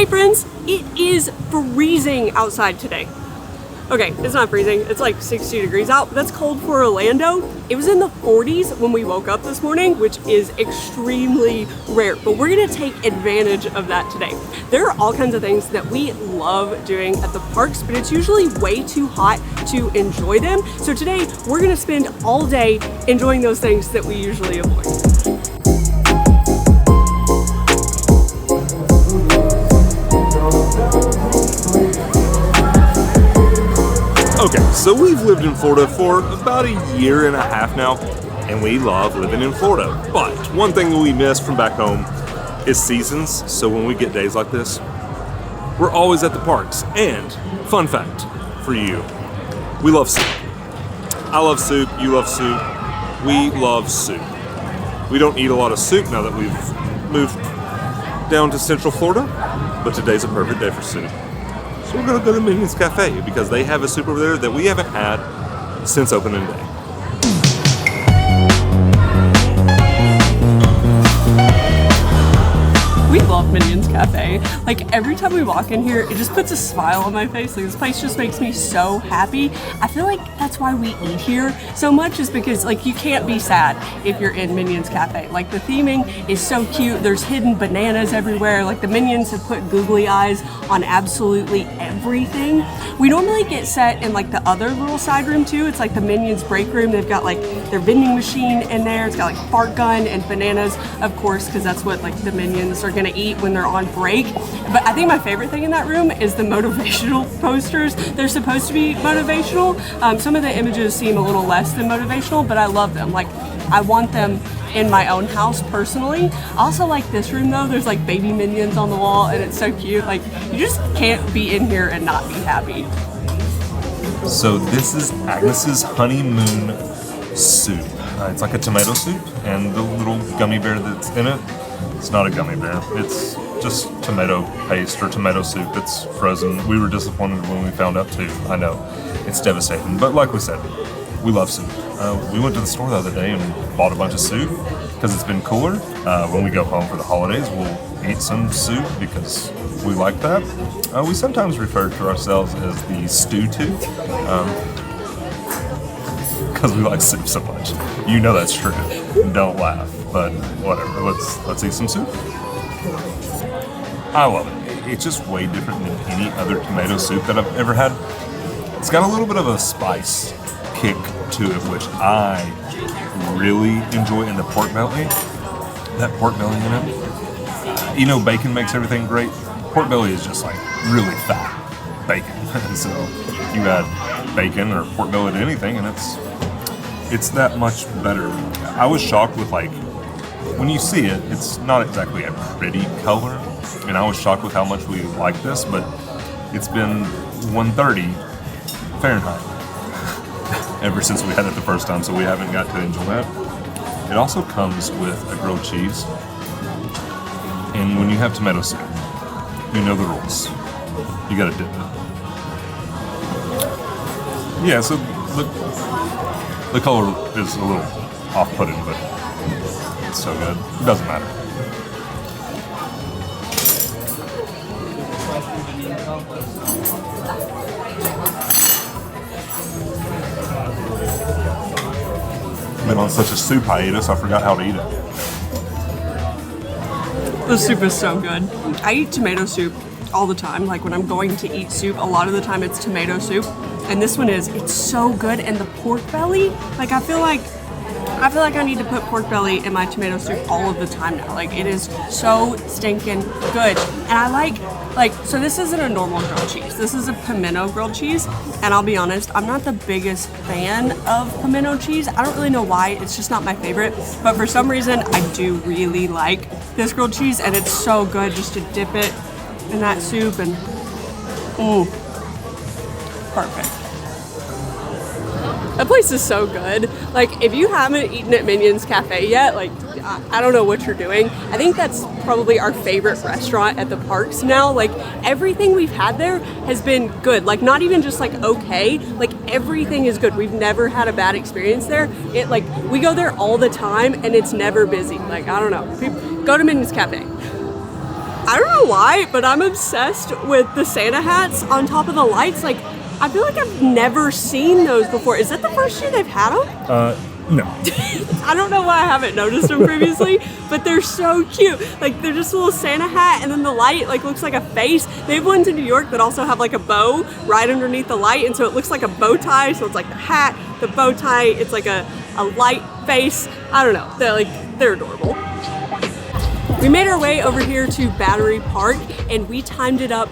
Hey friends, it is freezing outside today. Okay, it's not freezing, it's like 60 degrees out, but that's cold for Orlando. It was in the 40s when we woke up this morning, which is extremely rare, but we're gonna take advantage of that today. There are all kinds of things that we love doing at the parks, but it's usually way too hot to enjoy them. So today, we're gonna spend all day enjoying those things that we usually avoid. Okay, so we've lived in Florida for about a year and a half now, and we love living in Florida. But one thing that we miss from back home is seasons, so when we get days like this, we're always at the parks. And, fun fact for you, we love soup. I love soup, you love soup, we love soup. We don't eat a lot of soup now that we've moved down to Central Florida, but today's a perfect day for soup. So we're gonna go to Minions Cafe because they have a soup over there that we haven't had since opening day. We love Minions Cafe. Like every time we walk in here, it just puts a smile on my face. Like this place just makes me so happy. I feel like that's why we eat here so much, is because like you can't be sad if you're in Minions Cafe. Like the theming is so cute. There's hidden bananas everywhere. Like the Minions have put googly eyes on absolutely everything. We normally get set in like the other little side room too. It's like the Minions break room. They've got like their vending machine in there. It's got like fart gun and bananas, of course, because that's what like the Minions are gonna eat when they're on break. But I think my favorite thing in that room is the motivational posters. They're supposed to be motivational. Some of the images seem a little less than motivational, but I love them. Like I want them in my own house personally. I also like this room though. There's like baby Minions on the wall and it's so cute. Like you just can't be in here and not be happy. So this is Agnes's honeymoon soup. It's like a tomato soup, and the little gummy bear that's in it, it's not a gummy bear. It's just tomato paste or tomato soup that's frozen. We were disappointed when we found out too. I know, it's devastating. But like we said, we love soup. We went to the store the other day and bought a bunch of soup because it's been cooler. When we go home for the holidays, we'll eat some soup because we like that. We sometimes refer to ourselves as the stew tooth because we like soup so much. You know that's true. Don't laugh, but whatever. Let's eat some soup. I love it. It's just way different than any other tomato soup that I've ever had. It's got a little bit of a spice kick to it, which I really enjoy in the pork belly. That pork belly in it. You know, bacon makes everything great. Pork belly is just like really fat bacon. And so you add bacon or pork belly to anything and it's that much better. I was shocked with like, when you see it, it's not exactly a pretty color. And I was shocked with how much we like this, but it's been 130 Fahrenheit ever since we had it the first time, so we haven't got to enjoy that. It also comes with a grilled cheese. And when you have tomato soup, you know the rules. You gotta dip it. Yeah, so the color is a little off-putting, but it's so good. It doesn't matter. Been on such a soup hiatus, I forgot how to eat it. The soup is so good. I eat tomato soup all the time. Like when I'm going to eat soup, a lot of the time it's tomato soup. And this one it's so good. And the pork belly, like I feel like I need to put pork belly in my tomato soup all of the time now. Like it is so stinking good. And I like, so this isn't a normal grilled cheese. This is a pimento grilled cheese. And I'll be honest, I'm not the biggest fan of pimento cheese. I don't really know why, it's just not my favorite. But for some reason, I do really like this grilled cheese and it's so good just to dip it in that soup and, perfect. That place is so good. Like, if you haven't eaten at Minions Cafe yet, like, I don't know what you're doing. I think that's probably our favorite restaurant at the parks now. Like, everything we've had there has been good. Like, not even just, like, okay. Like, everything is good. We've never had a bad experience there. It, like, we go there all the time, and it's never busy. Like, I don't know. Go to Minions Cafe. I don't know why, but I'm obsessed with the Santa hats on top of the lights. Like, I feel like I've never seen those before. Is that the first year they've had them? No. I don't know why I haven't noticed them previously, but they're so cute. Like, they're just a little Santa hat, and then the light like looks like a face. They have ones in New York that also have like a bow right underneath the light, and so it looks like a bow tie. So it's like the hat, the bow tie. It's like a light face. I don't know. They're adorable. We made our way over here to Battery Park, and we timed it up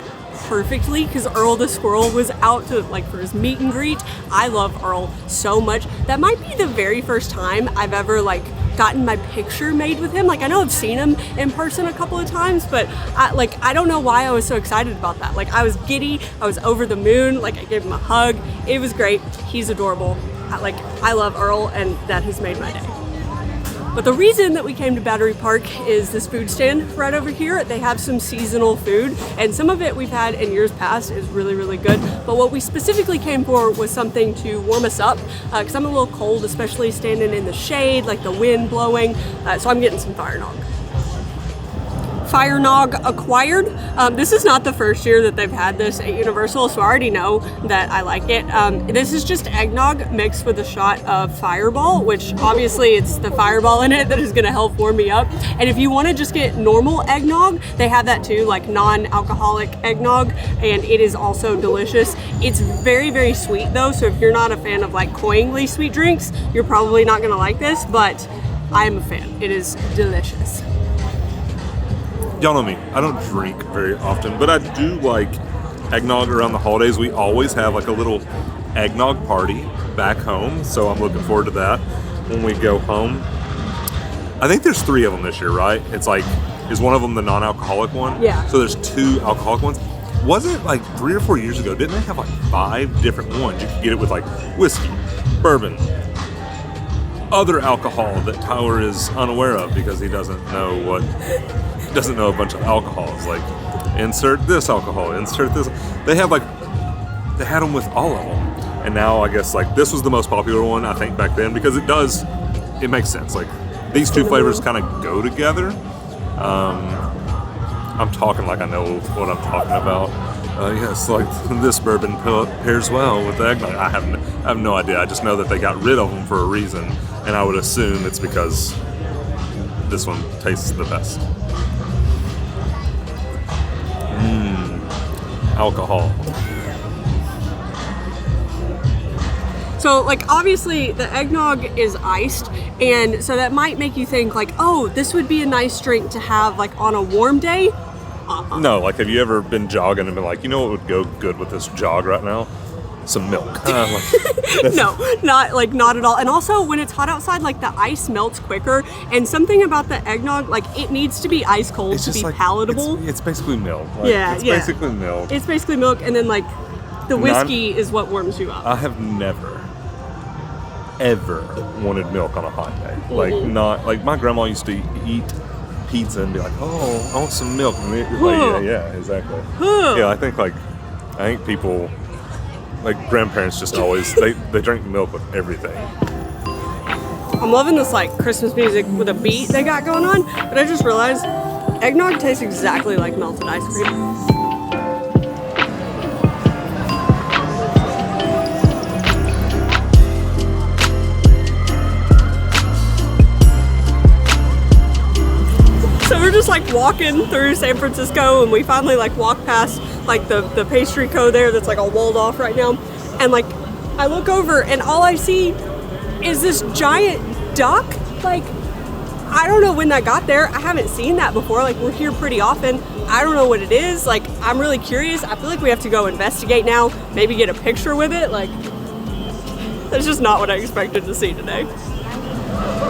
perfectly because Earl the squirrel was out to for his meet and greet. I love Earl so much. That might be the very first time I've ever gotten my picture made with him. I know I've seen him in person a couple of times, but I don't know why I was so excited about that. I was giddy, I was over the moon, I gave him a hug. It was great. He's adorable. I love Earl, and that has made my day. But the reason that we came to Battery Park is this food stand right over here. They have some seasonal food, and some of it we've had in years past is really, really good. But what we specifically came for was something to warm us up, because I'm a little cold, especially standing in the shade, the wind blowing. So I'm getting some Fire Nog. Fire Nog acquired. This is not the first year that they've had this at Universal, so I already know that I like it. This is just eggnog mixed with a shot of Fireball, which obviously it's the Fireball in it that is going to help warm me up. And if you want to just get normal eggnog, they have that too, non-alcoholic eggnog, and it is also delicious. It's very, very sweet though, so if you're not a fan of cloyingly sweet drinks, you're probably not going to like this, but I am a fan. It is delicious. Y'all know me. I don't drink very often, but I do like eggnog around the holidays. We always have a little eggnog party back home, so I'm looking forward to that when we go home. I think there's 3 of them this year, right? It's is one of them the non-alcoholic one? Yeah. So there's 2 alcoholic ones. Wasn't it 3 or 4 years ago? Didn't they have 5 different ones? You could get it with whiskey, bourbon, other alcohol that Tyler is unaware of because he doesn't know a bunch of alcohols. Insert this alcohol, insert this. They had them with all of them. And now I guess this was the most popular one, I think, back then, because it makes sense. These 2 flavors kind of go together. I'm talking like I know what I'm talking about. Yes, this bourbon pairs well with the eggnog. I have no idea. I just know that they got rid of them for a reason, and I would assume it's because this one tastes the best. Alcohol. So obviously the eggnog is iced, and so that might make you think oh, this would be a nice drink to have on a warm day. No, have you ever been jogging and been you know what would go good with this jog right now? Some milk. No, not at all. And also when it's hot outside, the ice melts quicker, and something about the eggnog, it needs to be ice cold to be palatable. It's basically milk. It's basically milk. It's basically milk, and then the whiskey is what warms you up. I have never ever wanted milk on a hot day. Mm-hmm. My grandma used to eat pizza and be oh, I want some milk. And yeah, exactly. Yeah, I think people, grandparents just always, they drink milk with everything. I'm loving this Christmas music with a beat they got going on, but I just realized eggnog tastes exactly like melted ice cream. So we're just walking through San Francisco, and we finally walk past the pastry co there that's all walled off right now, and I look over and all I see is this giant duck. I don't know when that got there. I haven't seen that before. We're here pretty often. I don't know what it is. I'm really curious. I feel like we have to go investigate now, maybe get a picture with it. That's just not what I expected to see today.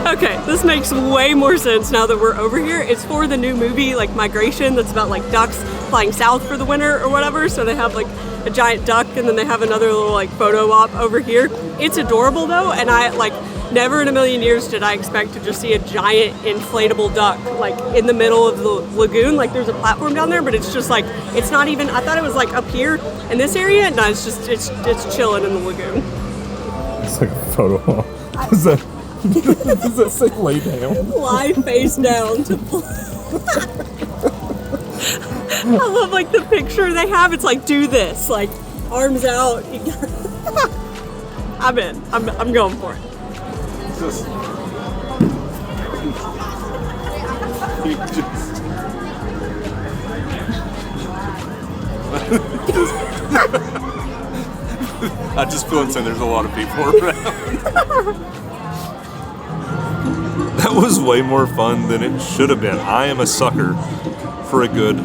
Okay, this makes way more sense now that we're over here. It's for the new movie, Migration, that's about ducks flying south for the winter or whatever. So they have a giant duck, and then they have another little photo op over here. It's adorable though, and I never in a million years did I expect to just see a giant inflatable duck in the middle of the lagoon. There's a platform down there, but it's just it's not even. I thought it was up here in this area. No, it's just it's chilling in the lagoon. It's a photo op. Does that say lay down? Lie face down to I love like the picture they have. It's like, do this, like arms out. I'm in. I'm going for it. Just, I just feel insane. There's a lot of people around. That was way more fun than it should have been. I am a sucker for a good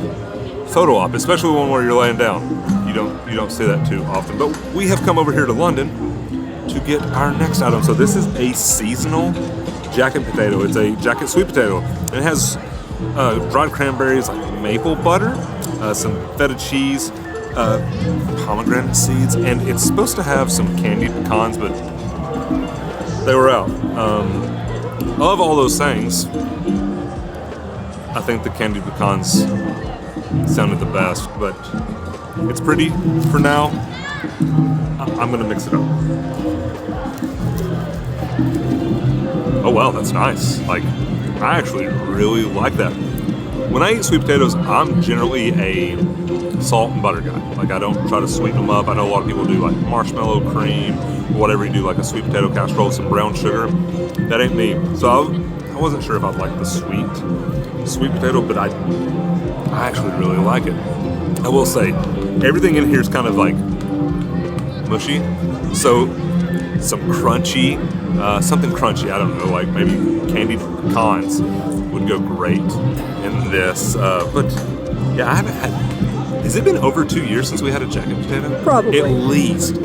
photo op, especially one where you're laying down. You don't see that too often. But we have come over here to London to get our next item. So this is a seasonal jacket potato. It's a jacket sweet potato. It has dried cranberries, like maple butter, some feta cheese, pomegranate seeds, and it's supposed to have some candied pecans, but they were out. Of all those things, I think the candied pecans sounded the best, but it's pretty for now. I'm gonna mix it up. Oh wow, that's nice. Like, I actually really like that. When I eat sweet potatoes, I'm generally a salt and butter guy. Like, I don't try to sweeten them up. I know a lot of people do like marshmallow cream, or whatever you do, like a sweet potato casserole with some brown sugar. That ain't me. So I wasn't sure if I'd like the sweet potato, but I actually really like it. I will say, everything in here is kind of like mushy. So some crunchy, something crunchy, I don't know, like maybe candied pecans would go great in this. But yeah, I haven't had, has it been over 2 years since we had a jacket potato? Probably. At least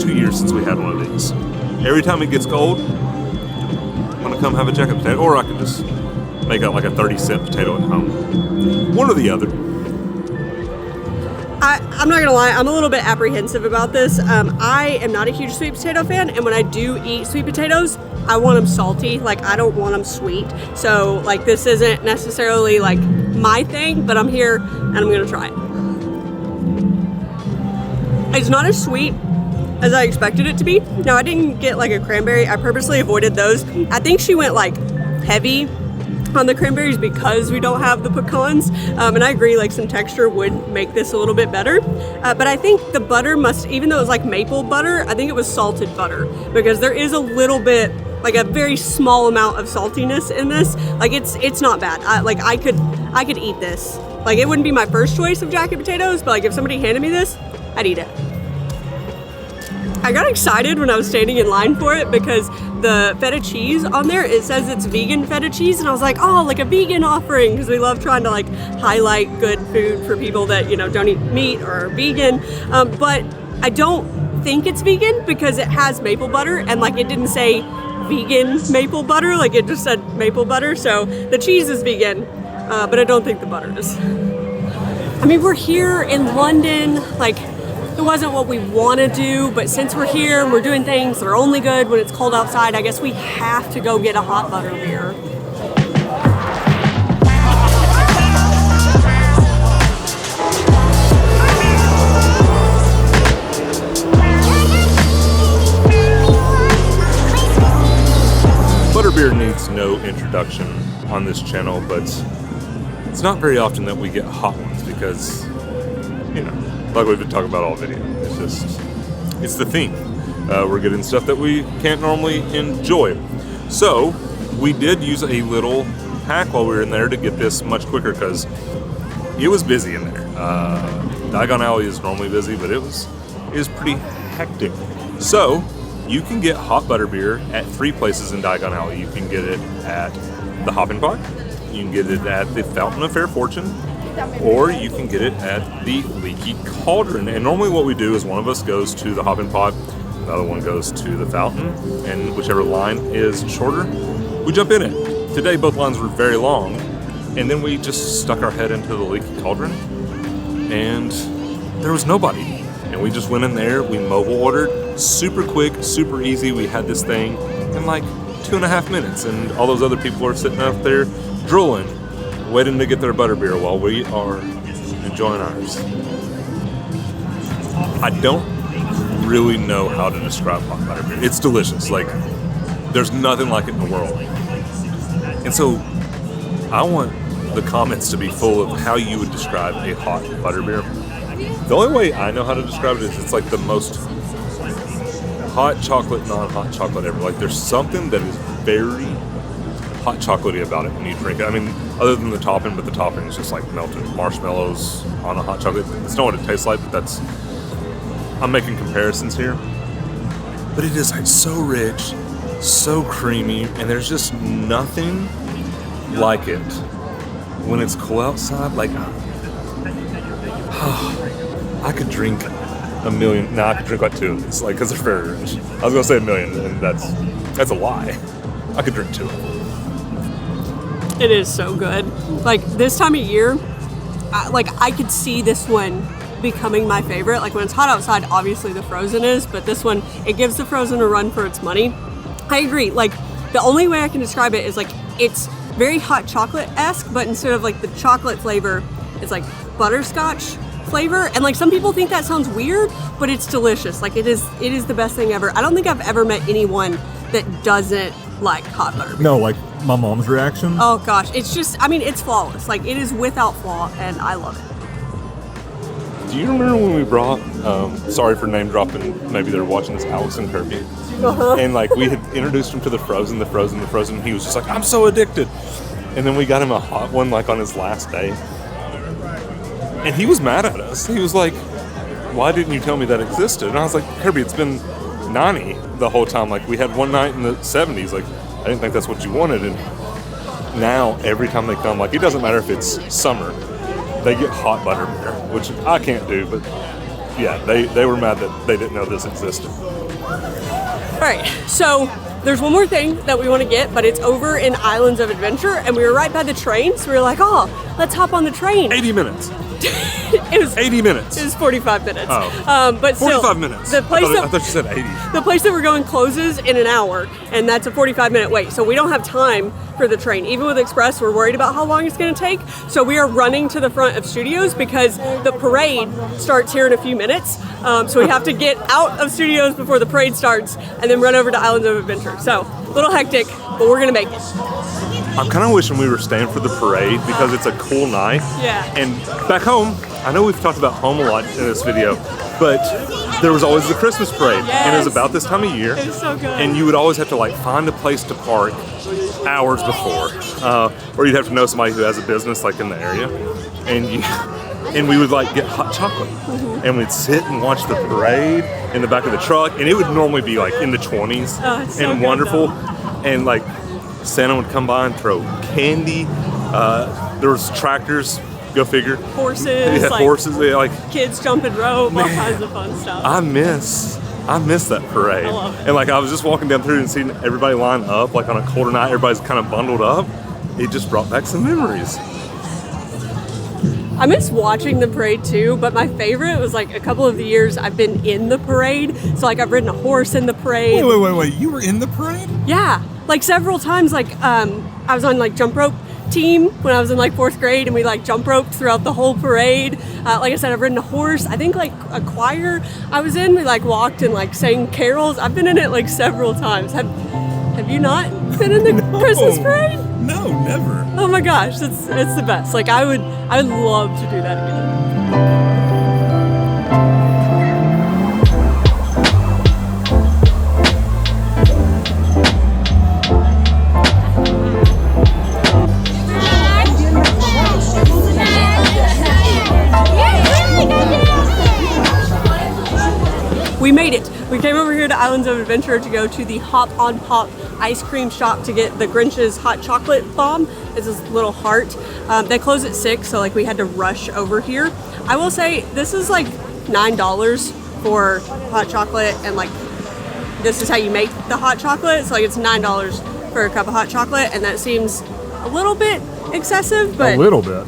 2 years since we had one of these. Every time it gets cold, I'm gonna come have a jacket potato, or I can just make out like a 30-cent potato at home. One or the other. I'm not gonna lie, I'm a little bit apprehensive about this. I am not a huge sweet potato fan, and when I do eat sweet potatoes, I want them salty. Like, I don't want them sweet. So, like, this isn't necessarily like my thing, but I'm here and I'm gonna try it. It's not as sweet as I expected it to be. Now, I didn't get like a cranberry. I purposely avoided those. I think she went like heavy on the cranberries because we don't have the pecans, and I agree, like some texture would make this a little bit better, but I think the butter must, even though it was like maple butter, I think it was salted butter, because there is a little bit, like a very small amount of saltiness in this. Like, it's not bad. I could eat this. Like, it wouldn't be my first choice of jacket potatoes, but like if somebody handed me this, I'd eat it. I got excited when I was standing in line for it because the feta cheese on there, it says it's vegan feta cheese, and I was like, oh, like a vegan offering, because we love trying to like highlight good food for people that, you know, don't eat meat or are vegan. But I don't think it's vegan because it has maple butter, and like it didn't say vegan maple butter, like it just said maple butter. So the cheese is vegan, but I don't think the butter is. I mean, we're here in London, like, it wasn't what we want to do, but since we're here and we're doing things that are only good when it's cold outside, I guess we have to go get a hot butter beer. Butterbeer needs no introduction on this channel, but it's not very often that we get hot ones because, you know, like we've been talking about all video. It's the theme. We're getting stuff that we can't normally enjoy. So we did use a little hack while we were in there to get this much quicker because it was busy in there. Diagon Alley is normally busy, but it was pretty hectic. So you can get hot butterbeer at 3 places in Diagon Alley. You can get it at the Hopping Pot, you can get it at the Fountain of Fair Fortune, or you can get it at the Leaky Cauldron. And normally what we do is one of us goes to the Hopping Pot, the other one goes to the Fountain, and whichever line is shorter, we jump in it. Today both lines were very long, and then we just stuck our head into the Leaky Cauldron, and there was nobody. And we just went in there, we mobile ordered, super quick, super easy. We had this thing in like 2.5 minutes, and all those other people are sitting up there drooling, waiting to get their butterbeer while we are enjoying ours. I don't really know how to describe hot butterbeer. It's delicious. Like, there's nothing like it in the world. And so I want the comments to be full of how you would describe a hot butterbeer. The only way I know how to describe it is it's like the most hot chocolate, non-hot chocolate ever. Like there's something that is very hot chocolatey about it when you drink it. I mean, other than the topping, but the topping is just like melted marshmallows on a hot chocolate. It's not what it tastes like, but I'm making comparisons here. But it is like so rich, so creamy, and there's just nothing like it when it's cool outside. Like, I could drink a million. No, I could drink like two of these, like, because they're very rich. I was gonna say a million, and that's a lie. I could drink two of them. It is so good. Like this time of year, I could see this one becoming my favorite. Like when it's hot outside, obviously the frozen is, but this one, it gives the frozen a run for its money. I agree. Like the only way I can describe it is like it's very hot chocolate-esque, but instead of like the chocolate flavor, it's like butterscotch flavor. And like some people think that sounds weird, but it's delicious. Like it is the best thing ever. I don't think I've ever met anyone that doesn't like hot butter. No, like my mom's reaction. Oh gosh, it's just, I mean, it's flawless. Like it is without flaw, and I love it. Do you remember when we brought, sorry for name dropping, maybe they're watching this, Alex and Kirby, and like we had introduced him to the frozen, and he was just like, I'm so addicted. And then we got him a hot one like on his last day, and he was mad at us. He was like, why didn't you tell me that existed? And I was like, Kirby, it's been 90 the whole time. Like we had one night in the 70s. Like I didn't think that's what you wanted. And now every time they come, like it doesn't matter if it's summer, they get hot butterbeer, which I can't do. But yeah, they were mad that they didn't know this existed. All right, so there's one more thing that we want to get, but it's over in Islands of Adventure, and we were right by the train, so we were like, oh, let's hop on the train. 80 minutes. It was 80 minutes. It was 45 minutes. Oh. But still, 45 minutes. The place I thought you said 80. The place that we're going closes in an hour, and that's a 45-minute wait. So we don't have time for the train. Even with Express, we're worried about how long it's going to take. So we are running to the front of studios because the parade starts here in a few minutes. So we have to get out of studios before the parade starts and then run over to Islands of Adventure. So a little hectic, but we're going to make it. I'm kind of wishing we were staying for the parade because it's a cool night. Yeah. And back home, I know we've talked about home a lot in this video, but there was always the Christmas parade. Yes. And it was about this time of year. It was so good. And you would always have to like find a place to park hours before. Or you'd have to know somebody who has a business like in the area. And we would like get hot chocolate. Mm-hmm. And we'd sit and watch the parade in the back of the truck. And it would normally be like in the 20s it's so and good, wonderful. though. And like Santa would come by and throw candy. There was tractors, go figure. Horses. Yeah, like, horses. Yeah, like kids jumping rope, all kinds of fun stuff. I miss that parade. I love it. And like I was just walking down through and seeing everybody line up, like on a colder night, everybody's kind of bundled up. It just brought back some memories. I miss watching the parade too, but my favorite was like a couple of the years I've been in the parade. So like I've ridden a horse in the parade. Wait. You were in the parade? Yeah, like several times. Like I was on like jump rope team when I was in like 4th grade, and we like jump roped throughout the whole parade. Like I said, I've ridden a horse. I think like a choir I was in. We like walked and like sang carols. I've been in it like several times. Have you not been in the Christmas parade? No, never. Oh my gosh, it's the best. Like I'd love to do that again. We made it. We came over here to Islands of Adventure to go to the Hop on Pop ice cream shop to get the Grinch's hot chocolate bomb. It's this little heart. They close at 6, so like we had to rush over here. I will say this is like $9 for hot chocolate, and like this is how you make the hot chocolate. So like it's $9 for a cup of hot chocolate, and that seems a little bit excessive, but a little bit.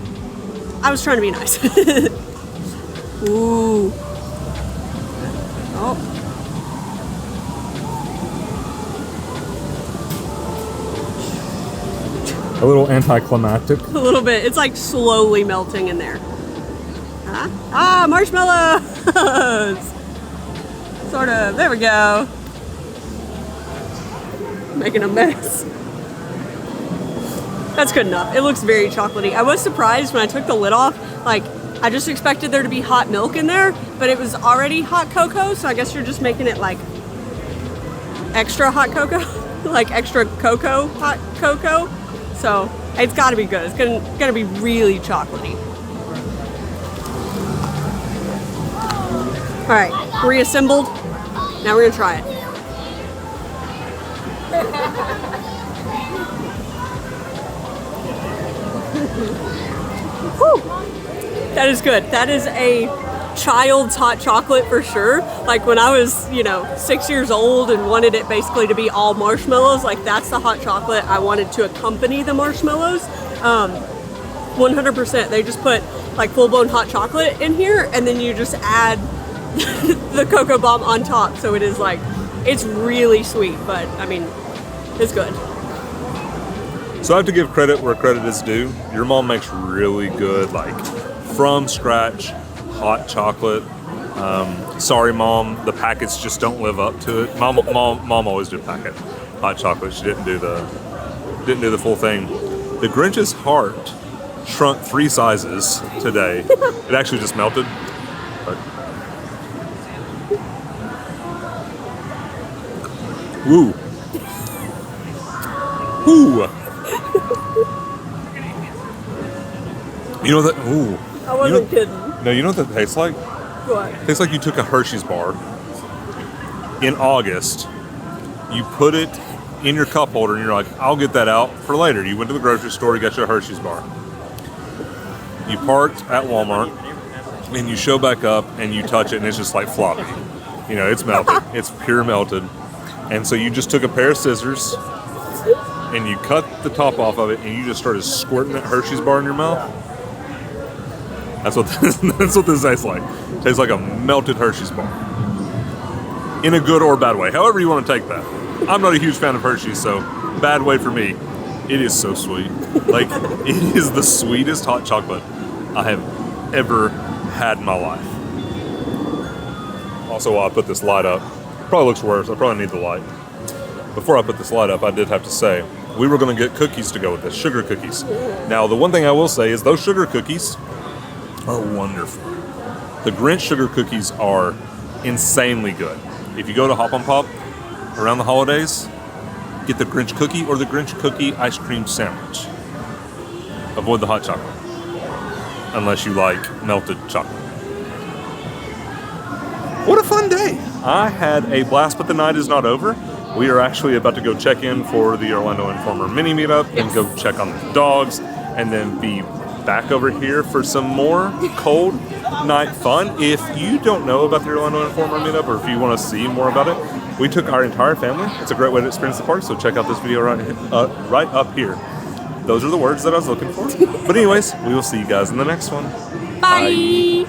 I was trying to be nice. Ooh. Oh. A little anticlimactic. A little bit. It's like slowly melting in there. Huh? Ah, marshmallows! Sort of. There we go. Making a mess. That's good enough. It looks very chocolatey. I was surprised when I took the lid off. Like, I just expected there to be hot milk in there, but it was already hot cocoa, so I guess you're just making it like extra hot cocoa, like extra cocoa, hot cocoa. So it's gotta be good. It's gonna be really chocolatey. All right, reassembled. Now we're gonna try it. Whew. That is good. That is a child's hot chocolate for sure. Like when I was, 6 years old and wanted it basically to be all marshmallows, like that's the hot chocolate I wanted to accompany the marshmallows. 100%. They just put like full-blown hot chocolate in here and then you just add the cocoa bomb on top. So it is like, it's really sweet, but I mean, it's good. So I have to give credit where credit is due. Your mom makes really good, like, from scratch hot chocolate. Sorry, Mom, the packets just don't live up to it. Mom always did packet hot chocolate. She didn't do the full thing. The Grinch's heart shrunk 3 sizes today. It actually just melted. But... Woo. Woo. You know that? Ooh. I wasn't kidding. No, you know what that tastes like? What? It tastes like you took a Hershey's bar in August. You put it in your cup holder, and you're like, "I'll get that out for later." You went to the grocery store, you got your Hershey's bar. You parked at Walmart, and you show back up, and you touch it, and it's just like floppy. It's melted. It's pure melted. And so you just took a pair of scissors, and you cut the top off of it, and you just started squirting that Hershey's bar in your mouth. That's what this tastes like. It tastes like a melted Hershey's bar. In a good or bad way. However you want to take that. I'm not a huge fan of Hershey's, so bad way for me. It is so sweet. Like, it is the sweetest hot chocolate I have ever had in my life. Also, while I put this light up, probably looks worse. I probably need the light. Before I put this light up, I did have to say, we were going to get cookies to go with this, sugar cookies. Now, the one thing I will say is those sugar cookies are wonderful. The Grinch sugar cookies are insanely good. If you go to Hop on Pop around the holidays, get the Grinch cookie or the Grinch cookie ice cream sandwich. Avoid the hot chocolate, unless you like melted chocolate. What a fun day. I had a blast, but the night is not over. We are actually about to go check in for the Orlando Informer mini meetup and go check on the dogs and then be back over here for some more cold night fun. If you don't know about the Orlando Informer meetup or if you want to see more about it, we took our entire family. It's a great way to experience the park, so check out this video right up here. Those are the words that I was looking for. But anyways, we will see you guys in the next one. Bye.